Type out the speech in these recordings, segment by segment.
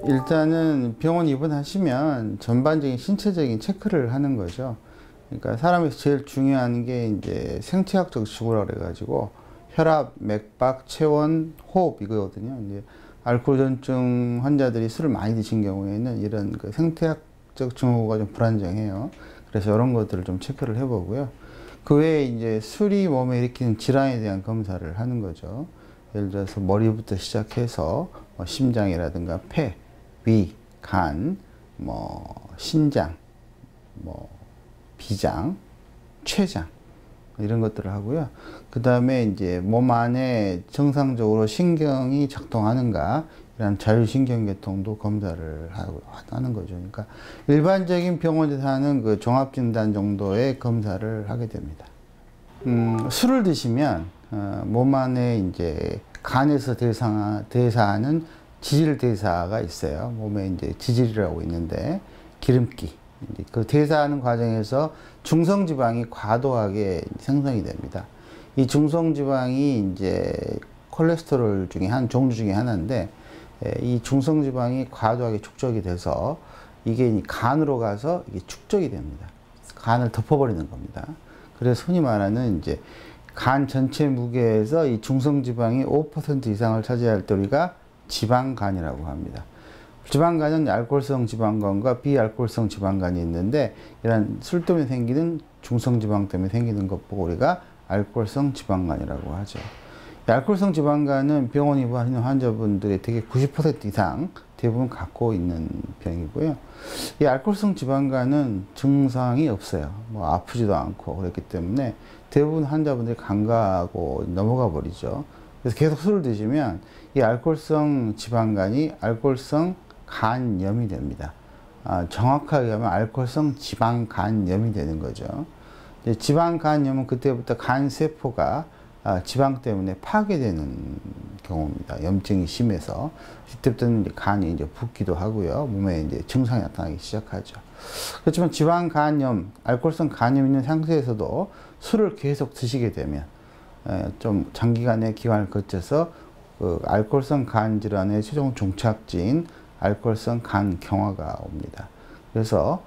일단은 병원 입원하시면 전반적인 신체적인 체크를 하는 거죠. 그러니까 사람에서 제일 중요한 게 이제 생체학적 지구라 그래가지고 혈압, 맥박, 체온, 호흡 이거거든요. 이제 알코올 전증 환자들이 술을 많이 드신 경우에는 이런 그 생태학적 증후가 좀 불안정해요. 그래서 이런 것들을 좀 체크를 해보고요. 그 외에 이제 술이 몸에 일으키는 질환에 대한 검사를 하는 거죠. 예를 들어서 머리부터 시작해서 심장이라든가 폐, 위, 간, 신장, 비장, 췌장 이런 것들을 하고요. 그 다음에 이제 몸 안에 정상적으로 신경이 작동하는가 이런 자율신경계통도 검사를 하는 거죠. 그러니까 일반적인 병원에서 하는 그 종합진단 정도의 검사를 하게 됩니다. 술을 드시면 몸 안에 이제 간에서 대사하는 지질대사가 있어요. 몸에 이제 지질이라고 있는데 기름기. 이제 그 대사하는 과정에서 중성지방이 과도하게 생성이 됩니다. 이 중성지방이 이제 콜레스테롤 중에 한 종류 중에 하나인데 이 중성지방이 과도하게 축적이 돼서 이게 간으로 가서 이게 축적이 됩니다. 간을 덮어버리는 겁니다. 그래서 흔히 말하는 이제 간 전체 무게에서 이 중성지방이 5% 이상을 차지할 때 우리가 지방간이라고 합니다. 지방간은 알코올성 지방간과 비알코올성 지방간이 있는데 이런 술 때문에 생기는 중성지방 때문에 생기는 것 보고 우리가 알코올성 지방간이라고 하죠. 이 알코올성 지방간은 병원 입원하는 환자분들의 되게 90% 이상 대부분 갖고 있는 병이고요. 이 알코올성 지방간은 증상이 없어요. 아프지도 않고 그렇기 때문에 대부분 환자분들이 간과하고 넘어가 버리죠. 그래서 계속 술을 드시면 이 알코올성 지방간이 알코올성 간염이 됩니다. 정확하게 하면 알코올성 지방간염이 되는 거죠. 지방간염은 그때부터 간세포가 지방 때문에 파괴되는 경우입니다. 염증이 심해서 이때부터는 이제 간이 이제 붓기도 하고요. 몸에 이제 증상이 나타나기 시작하죠. 그렇지만 지방간염, 알코올성 간염 있는 상태에서도 술을 계속 드시게 되면 좀 장기간의 기간을 거쳐서 그 알코올성 간 질환의 최종 종착지인 알코올성 간경화가 옵니다. 그래서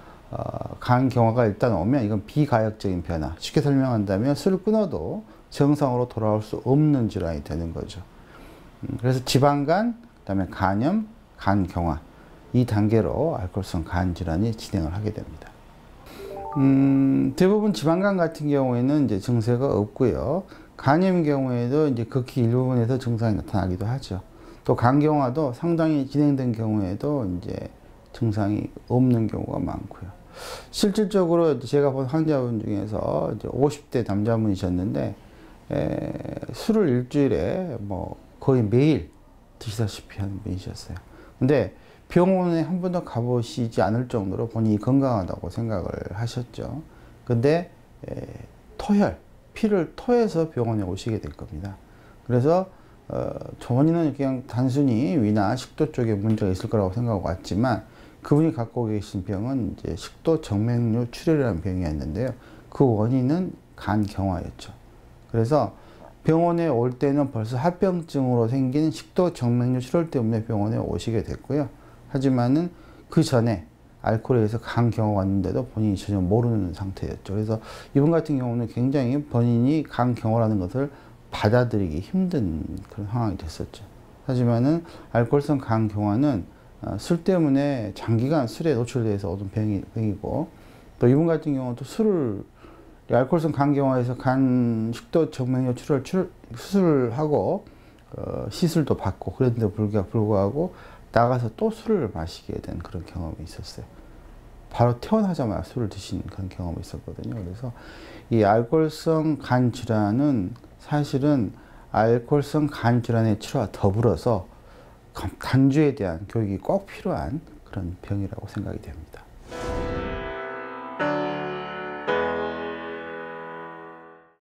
간경화가 일단 오면 이건 비가역적인 변화. 쉽게 설명한다면 술을 끊어도 정상으로 돌아올 수 없는 질환이 되는 거죠. 그래서 지방간, 그다음에 간염, 간경화 이 단계로 알코올성 간 질환이 진행을 하게 됩니다. 대부분 지방간 같은 경우에는 이제 증세가 없고요. 간염 경우에도 이제 극히 일부분에서 증상이 나타나기도 하죠. 또 간경화도 상당히 진행된 경우에도 이제 증상이 없는 경우가 많고요. 실질적으로 제가 본 환자분 중에서 이제 50대 남자분이셨는데 술을 일주일에 거의 매일 드시다시피 하는 분이셨어요. 근데 병원에 한 번도 가보시지 않을 정도로 본인이 건강하다고 생각을 하셨죠. 근데 피를 토해서 병원에 오시게 될 겁니다. 그래서 본인은 그냥 단순히 위나 식도 쪽에 문제가 있을 거라고 생각하고 왔지만 그분이 갖고 계신 병은 이제 식도 정맥류 출혈이라는 병이었는데요. 그 원인은 간경화였죠. 그래서 병원에 올 때는 벌써 합병증으로 생긴 식도 정맥류 출혈 때문에 병원에 오시게 됐고요. 하지만은 그 전에 알코올에 의해서 간경화가 왔는데도 본인이 전혀 모르는 상태였죠. 그래서 이분 같은 경우는 굉장히 본인이 간경화라는 것을 받아들이기 힘든 그런 상황이 됐었죠. 하지만은 알코올성 간경화는 술 때문에 장기간 술에 노출돼서 얻은 병이고 또 이분 같은 경우도 알코올성 간경화에서 식도 정맥류 출혈 수술을 하고 시술도 받고 그랬는데 불구하고 나가서 또 술을 마시게 된 그런 경험이 있었어요. 바로 태어나자마자 술을 드신 그런 경험이 있었거든요. 그래서 이 알코올성 간 질환은 사실은 알코올성 간 질환의 치료와 더불어서 간주에 대한 교육이 꼭 필요한 그런 병이라고 생각이 됩니다.